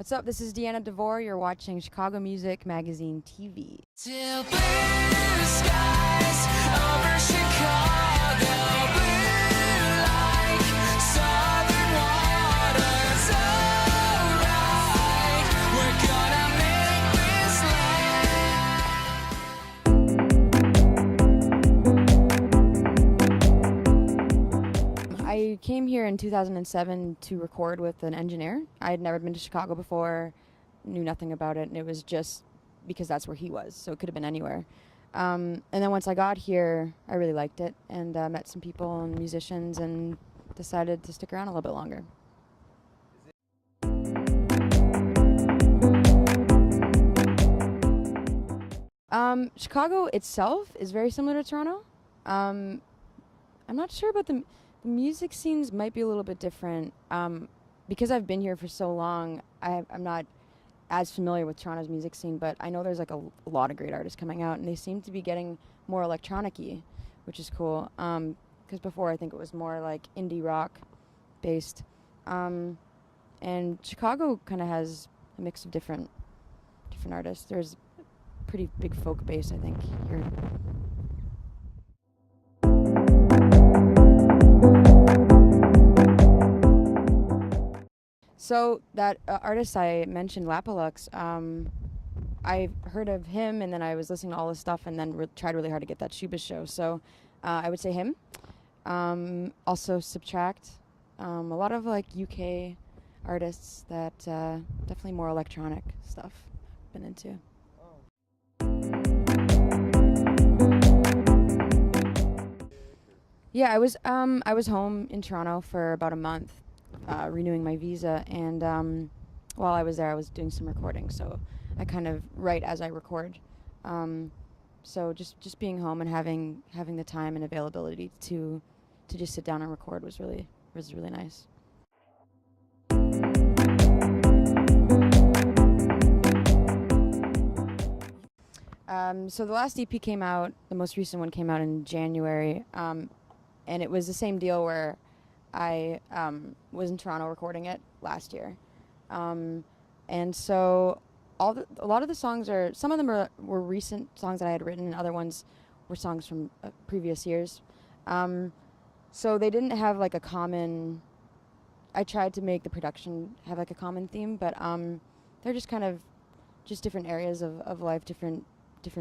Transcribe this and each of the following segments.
What's up? This is Deanna Devore. You're watching Chicago Music Magazine TV. Till blue skies over Chicago, blue like southern waters. Alright, we're gonna make this land. I came here in 2007 to record with an engineer. I had never been to Chicago before, knew nothing about it, and it was just because that's where he was, so it could have been anywhere. And then once I got here, I really liked it, and met some people and musicians, and decided to stick around a little bit longer. Chicago itself is very similar to Toronto. I'm not sure about the music scenes might be a little bit different. Because I've been here for so long, I'm not as familiar with Toronto's music scene, but I know there's like a lot of great artists coming out, and they seem to be getting more electronic-y, which is cool. Because before I think it was more like indie rock based. And Chicago kind of has a mix of different artists. There's a pretty big folk base, I think, here. So that artist I mentioned, Lapalux, I heard of him, and then I was listening to all this stuff, and then tried really hard to get that Shubas show. So I would say him. Also Subtract. A lot of like UK artists that definitely more electronic stuff been into. Yeah, I was home in Toronto for about a month. Renewing my visa, and while I was there I was doing some recording, so I kind of write as I record. So just being home and having the time and availability to just sit down and record was really nice. So the last EP came out, the most recent one came out in January, and it was the same deal where I was in Toronto recording it last year, and so a lot of the songs some of them were recent songs that I had written, and other ones were songs from previous years. So they didn't have like a common. I tried to make the production have like a common theme, but they're just kind of just different areas of life, different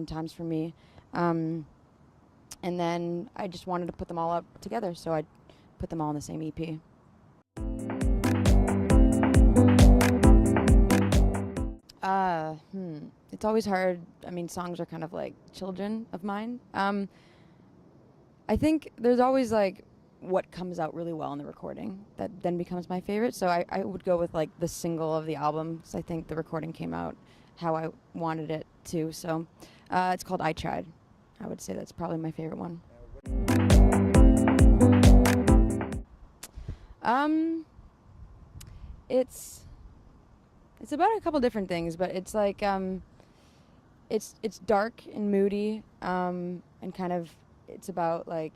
times for me, and then I just wanted to put them all up together, so I put them all in the same EP. It's always hard. I mean, songs are kind of like children of mine. I think there's always like what comes out really well in the recording that then becomes my favorite. So I would go with like the single of the album, because I think the recording came out how I wanted it to. So it's called I Tried. I would say that's probably my favorite one. It's about a couple different things, but it's like it's dark and moody, and kind of it's about like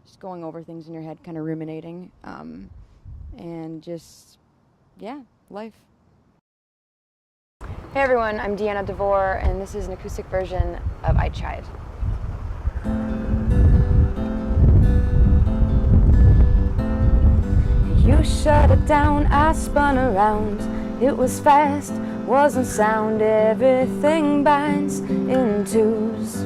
just going over things in your head, kind of ruminating, and just life. Hey everyone, I'm Deanna Devore, and this is an acoustic version of I Tried. You shut it down, I spun around. It was fast, wasn't sound. Everything binds in twos.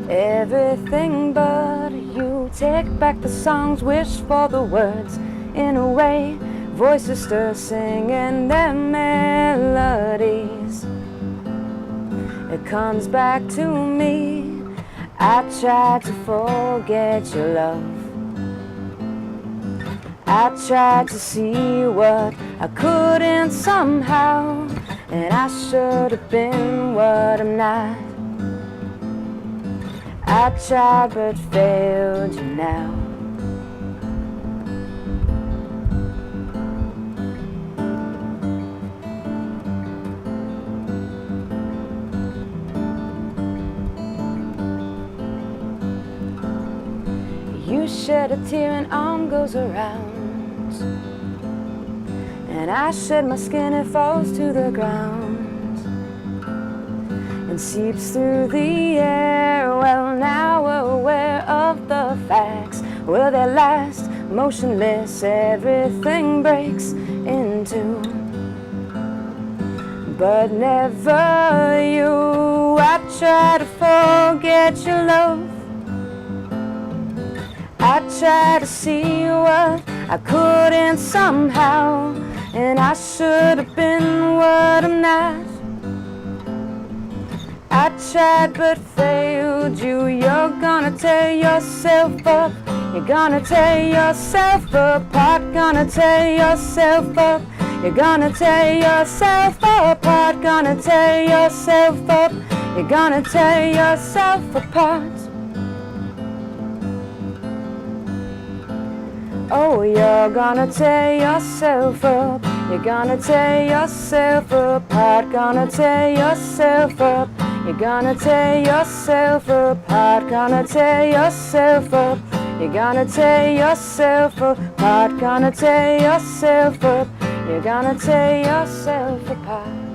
Everything but you. Take back the songs, wish for the words. In a way, voices still singing their melodies. It comes back to me. I tried to forget your love. I tried to see what I couldn't somehow, and I should have been what I'm not. I tried but failed you now. You shed a tear and arm goes around, and I shed my skin, it falls to the ground and seeps through the air. Well, now we're aware of the facts. Will they last? Motionless, everything breaks in two. But never you. I try to forget your love. I try to see what I couldn't somehow, and I should have been what I'm not. I tried but failed you. You're gonna tear yourself up. You're gonna tear yourself apart. Gonna tear yourself up. You're gonna tear yourself apart. Gonna tear yourself up. You're gonna tear yourself apart. Oh, you're gonna tear yourself up. You're gonna tear yourself apart. Gonna tear yourself up. You're gonna tear yourself apart. Gonna tear yourself up. You're gonna tear yourself apart. Gonna tear yourself up. You're gonna tear yourself apart.